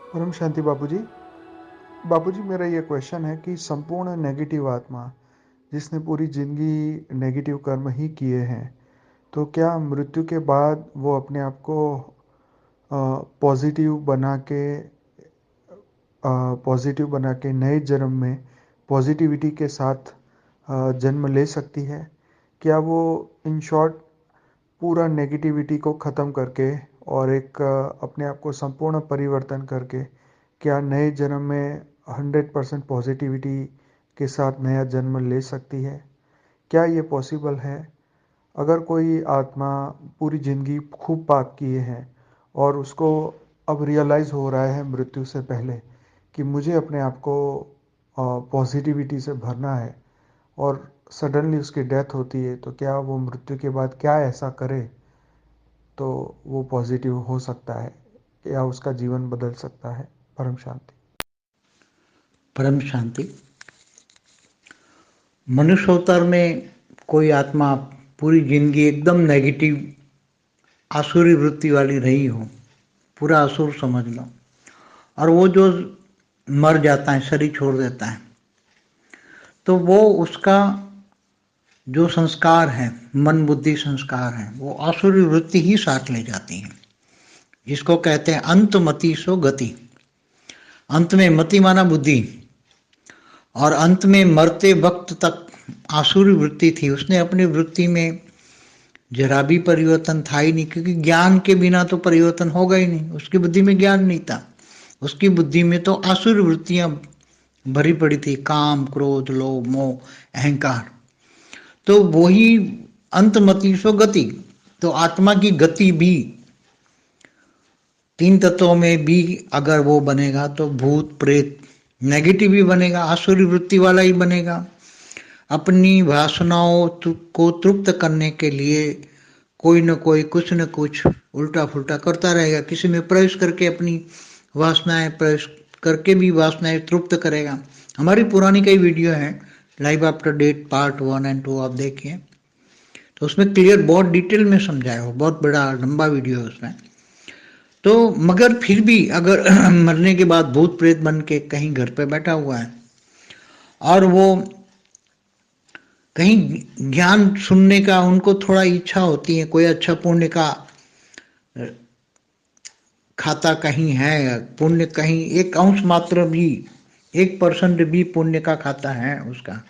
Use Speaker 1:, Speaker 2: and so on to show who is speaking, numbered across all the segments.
Speaker 1: परम शांति बापूजी। बापूजी, मेरा ये क्वेश्चन है कि संपूर्ण नेगेटिव आत्मा जिसने पूरी जिंदगी नेगेटिव कर्म ही किए हैं, तो क्या मृत्यु के बाद वो अपने आप को पॉजिटिव बना के नए जन्म में पॉजिटिविटी के साथ जन्म ले सकती है? क्या वो इन शॉर्ट पूरा नेगेटिविटी को ख़त्म करके और एक अपने आप को संपूर्ण परिवर्तन करके क्या नए जन्म में 100% पॉजिटिविटी के साथ नया जन्म ले सकती है? क्या ये पॉसिबल है? अगर कोई आत्मा पूरी ज़िंदगी खूब पाप किए हैं और उसको अब रियलाइज़ हो रहा है मृत्यु से पहले कि मुझे अपने आप को पॉजिटिविटी से भरना है, और सडनली उसकी डेथ होती है, तो क्या वो मृत्यु के बाद क्या ऐसा करे तो वो पॉजिटिव हो सकता है या उसका जीवन बदल सकता है? परम शांति।
Speaker 2: परम शांति। मनुष्य अवतार में कोई आत्मा पूरी जिंदगी एकदम नेगेटिव आसुरी वृत्ति वाली रही हो, पूरा असुर समझ लो, और वो जो मर जाता है, शरीर छोड़ देता है, तो वो उसका जो संस्कार है, मन बुद्धि संस्कार है, वो आसुरी वृत्ति ही साथ ले जाती है, जिसको कहते हैं अंतमति सो गति। अंत में मति माना बुद्धि, और अंत में मरते वक्त तक आसुरी वृत्ति थी। उसने अपनी वृत्ति में जरा भी परिवर्तन था ही नहीं, क्योंकि ज्ञान के बिना तो परिवर्तन होगा ही नहीं। उसकी बुद्धि में ज्ञान नहीं था, उसकी बुद्धि में तो आसुरी वृत्तियां भरी पड़ी थी, काम क्रोध लोभ मोह अहंकार। तो वही अंतमति सो गति। तो आत्मा की गति भी तीन तत्वों में भी अगर वो बनेगा तो भूत प्रेत नेगेटिव भी बनेगा, आसुरी वृत्ति वाला ही बनेगा। अपनी वासनाओं को तृप्त करने के लिए कोई न कोई कुछ न कुछ उल्टा फुल्टा करता रहेगा, किसी में प्रवेश करके अपनी वासनाएं प्रवेश करके भी वासनाएं तृप्त करेगा। हमारी पुरानी कई वीडियो हैं, लाइव आफ्टर डेट पार्ट 1 और 2, आप देखिए, तो उसमें क्लियर बहुत डिटेल में समझाया हो, बहुत बड़ा लंबा वीडियो है उसमें। तो मगर फिर भी अगर मरने के बाद भूत प्रेत बन के कहीं घर पे बैठा हुआ है और वो कहीं ज्ञान सुनने का उनको थोड़ा इच्छा होती है, कोई अच्छा पुण्य का खाता कहीं है, पुण्य कहीं एक अंश मात्र भी, 1% भी पुण्य का खाता है उसका,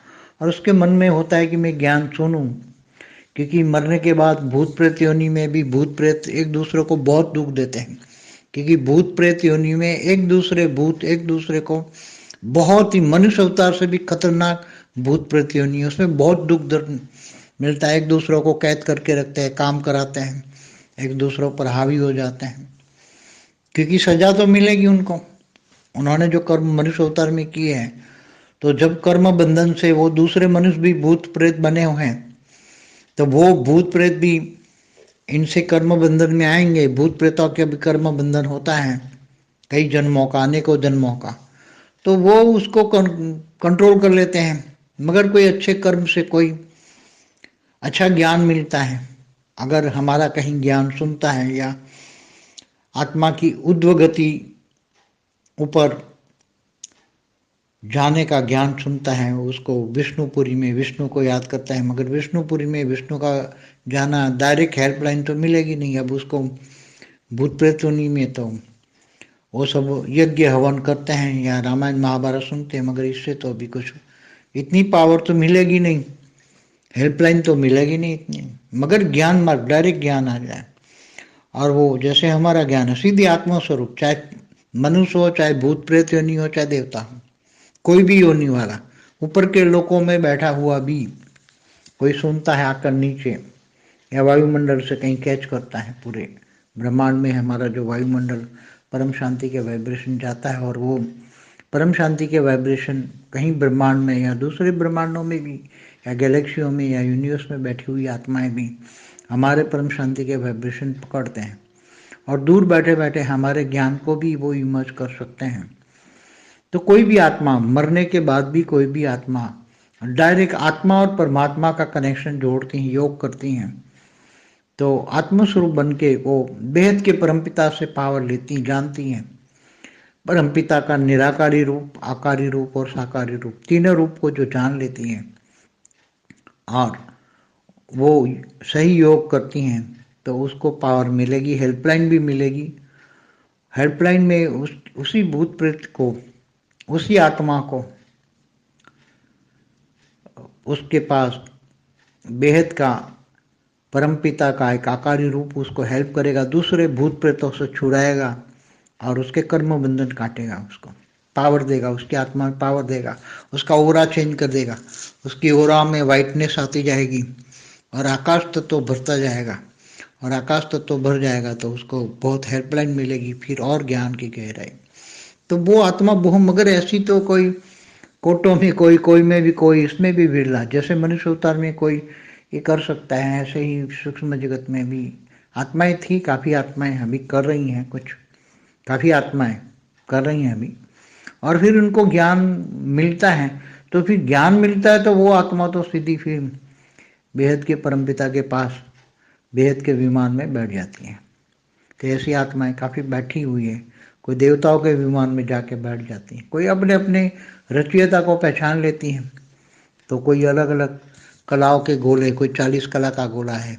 Speaker 2: और उसके मन में होता है कि मैं ज्ञान सुनूं। क्योंकि मरने के बाद भूत प्रेत योनि में भी भूत प्रेत एक दूसरे को बहुत दुख देते हैं, क्योंकि भूत प्रेत योनि में एक दूसरे भूत एक दूसरे को बहुत ही, मनुष्य अवतार से भी खतरनाक भूत प्रेत योनि, उसमें बहुत दुख दर्द मिलता है। एक दूसरों को कैद करके रखते हैं, काम कराते हैं, एक दूसरों पर हावी हो जाते हैं, क्योंकि सजा तो मिलेगी उनको, उन्होंने जो कर्म मनुष्य अवतार में किए हैं। तो जब कर्म बंधन से वो दूसरे मनुष्य भी भूत प्रेत बने हुए हैं, तो वो भूत प्रेत भी इनसे कर्म बंधन में आएंगे। भूत प्रेतों के भी कर्म बंधन होता है कई जन्मों का, अनेकों जन्मों का, तो वो उसको कंट्रोल कर लेते हैं। मगर कोई अच्छे कर्म से कोई अच्छा ज्ञान मिलता है, अगर हमारा कहीं ज्ञान सुनता है या आत्मा की ऊर्ध्व गति ऊपर जाने का ज्ञान सुनता है, उसको विष्णुपुरी में विष्णु को याद करता है। मगर विष्णुपुरी में विष्णु का जाना, डायरेक्ट हेल्पलाइन तो मिलेगी नहीं। अब उसको भूत प्रेतोनी में तो वो सब यज्ञ हवन करते हैं या रामायण महाभारत सुनते हैं, मगर इससे तो अभी कुछ इतनी पावर तो मिलेगी नहीं, हेल्पलाइन तो मिलेगी नहीं इतनी। मगर ज्ञान मार्ग, डायरेक्ट ज्ञान आ जाए, और वो जैसे हमारा ज्ञान है सीधी आत्मा स्वरूप, चाहे मनुष्य हो, चाहे भूत प्रेत योनि हो, चाहे देवता हो, कोई भी योनि वाला, ऊपर के लोकों में बैठा हुआ भी कोई सुनता है आकर नीचे, या वायुमंडल से कहीं कैच करता है, पूरे ब्रह्मांड में हमारा जो वायुमंडल परम शांति के वाइब्रेशन जाता है, और वो परम शांति के वाइब्रेशन कहीं ब्रह्मांड में या दूसरे ब्रह्मांडों में भी, या गैलेक्सियों में या यूनिवर्स में बैठी हुई आत्माएं भी हमारे परम शांति के वाइब्रेशन पकड़ते हैं, और दूर बैठे बैठे हमारे ज्ञान को भी वो इमर्ज कर सकते हैं। तो कोई भी आत्मा मरने के बाद भी, कोई भी आत्मा डायरेक्ट आत्मा और परमात्मा का कनेक्शन जोड़ती हैं, योग करती हैं, तो आत्मस्वरूप बन के वो बेहद के परमपिता से पावर लेती, जानती हैं। परमपिता का निराकारी रूप, आकारी रूप और साकारी रूप, तीनों रूप को जो जान लेती हैं और वो सही योग करती हैं तो उसको पावर मिलेगी। हेल्पलाइन भी मिलेगी। हेल्पलाइन में उसी भूत प्रेत को, उसी आत्मा को, उसके पास बेहद का परमपिता का एक आकारी रूप उसको हेल्प करेगा, दूसरे भूत प्रेतों से छुड़ाएगा और उसके कर्म बंधन काटेगा, उसको पावर देगा, उसकी आत्मा में पावर देगा, उसका ओरा चेंज कर देगा, उसकी ओरा में वाइटनेस आती जाएगी और आकाश तत्व भरता जाएगा। और आकाश तत्व भर जाएगा तो उसको बहुत हेल्पलाइन मिलेगी, फिर और ज्ञान की गहराई। तो वो आत्मा बहु, मगर ऐसी तो कोई कोटों में कोई में भी कोई, इसमें भी बिरला। जैसे मनुष्य अवतार में कोई ये कर सकता है, ऐसे ही सूक्ष्म जगत में भी आत्माएं थी, काफ़ी आत्माएं अभी कर रही हैं, कुछ काफ़ी आत्माएं कर रही हैं अभी। और फिर उनको ज्ञान मिलता है, तो फिर ज्ञान मिलता है तो वो आत्मा तो सीधी फिर बेहद के परमपिता के पास बेहद के विमान में बैठ जाती हैं। तो ऐसी आत्माएं काफ़ी बैठी हुई है। कोई देवताओं के विमान में जाके बैठ जाती हैं, कोई अपने अपने रचयिता को पहचान लेती हैं। तो कोई अलग अलग कलाओं के गोले, कोई 40 कला का गोला है,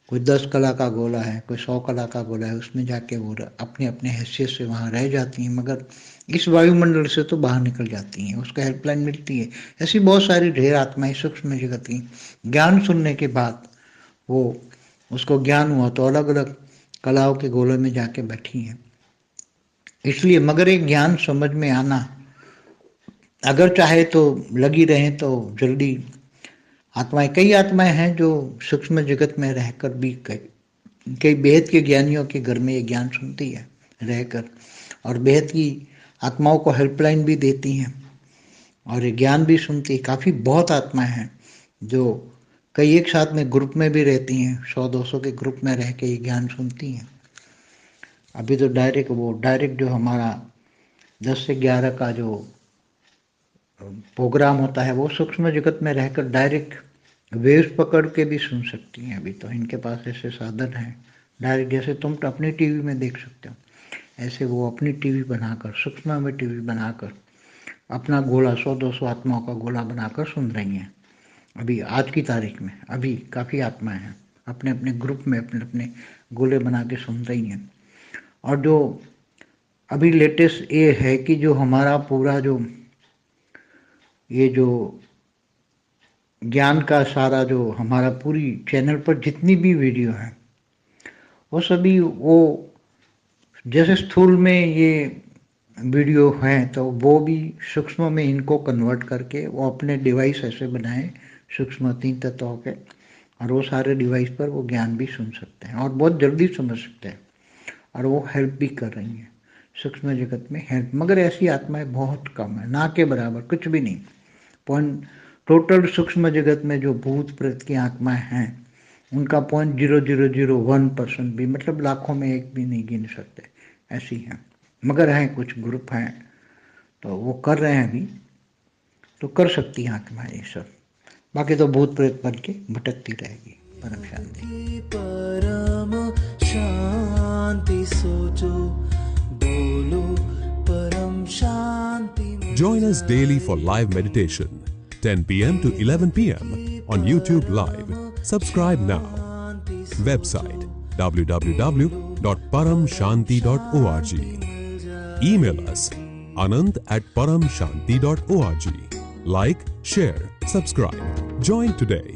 Speaker 2: कोई 10 कला का गोला है, कोई 100 कला का गोला है, उसमें जाके वो अपने अपने हैसियत से वहाँ रह जाती हैं, मगर इस वायुमंडल से तो बाहर निकल जाती हैं, उसको हेल्पलाइन मिलती है। ऐसी बहुत सारी ढेर आत्माएं सूक्ष्म जगत की ज्ञान सुनने के बाद वो उसको ज्ञान हुआ तो अलग अलग कलाओं के गोले में जाके बैठी हैं। इसलिए मगर एक ज्ञान समझ में आना, अगर चाहे तो लगी रहे तो जल्दी आत्माएं, कई आत्माएं हैं जो सूक्ष्म जगत में रहकर भी कई बेहद के ज्ञानियों के घर में ये ज्ञान सुनती है रहकर, और बेहद की आत्माओं को हेल्पलाइन भी देती हैं और ये ज्ञान भी सुनती है। काफ़ी बहुत आत्माएं हैं जो कई एक साथ में ग्रुप में भी रहती हैं, 100-200 के ग्रुप में रह के ये ज्ञान सुनती हैं। अभी तो डायरेक्ट जो हमारा 10 से 11 का जो प्रोग्राम होता है वो सूक्ष्म जगत में रहकर डायरेक्ट वेव्स पकड़ के भी सुन सकती हैं। अभी तो इनके पास ऐसे साधन हैं डायरेक्ट, जैसे तुम तो अपनी टीवी में देख सकते हो, ऐसे वो अपनी टीवी बनाकर, सूक्ष्म में टीवी बनाकर अपना गोला 100-200 आत्माओं का गोला बनाकर सुन रही हैं। अभी आज की तारीख में अभी काफ़ी आत्माएं हैं अपने अपने ग्रुप में अपने अपने गोले बना के सुन रही हैं। और जो अभी लेटेस्ट ये है कि जो हमारा पूरा जो ये जो ज्ञान का सारा जो हमारा पूरी चैनल पर जितनी भी वीडियो है वो सभी वो जैसे स्थूल में ये वीडियो हैं तो वो भी सूक्ष्म में इनको कन्वर्ट करके वो अपने डिवाइस ऐसे बनाए सूक्ष्म 3 तत्वों के, और वो सारे डिवाइस पर वो ज्ञान भी सुन सकते हैं और बहुत जल्दी समझ सकते हैं, और वो हेल्प भी कर रही हैं सूक्ष्म जगत में हेल्प। मगर ऐसी आत्माएं बहुत कम है, ना के बराबर, कुछ भी नहीं। पॉइंट टोटल सूक्ष्म जगत में जो भूत प्रेत की आत्माएं हैं उनका 0.0001% भी, मतलब लाखों में एक भी नहीं गिन सकते, ऐसी हैं। मगर हैं कुछ ग्रुप हैं तो वो कर रहे हैं अभी, तो कर सकती हैं आत्माएं ये सब। बाकी तो भूत प्रेत बन के भटकती रहेगी। परम शांति।
Speaker 3: परम शांति सोचो बोलो परम शांति।
Speaker 4: Join us daily for live meditation, 10 p.m. to 11 p.m. on YouTube Live. Subscribe now. Website www.paramshanti.org. Email us anand@paramshanti.org. Like, share, subscribe. Join today.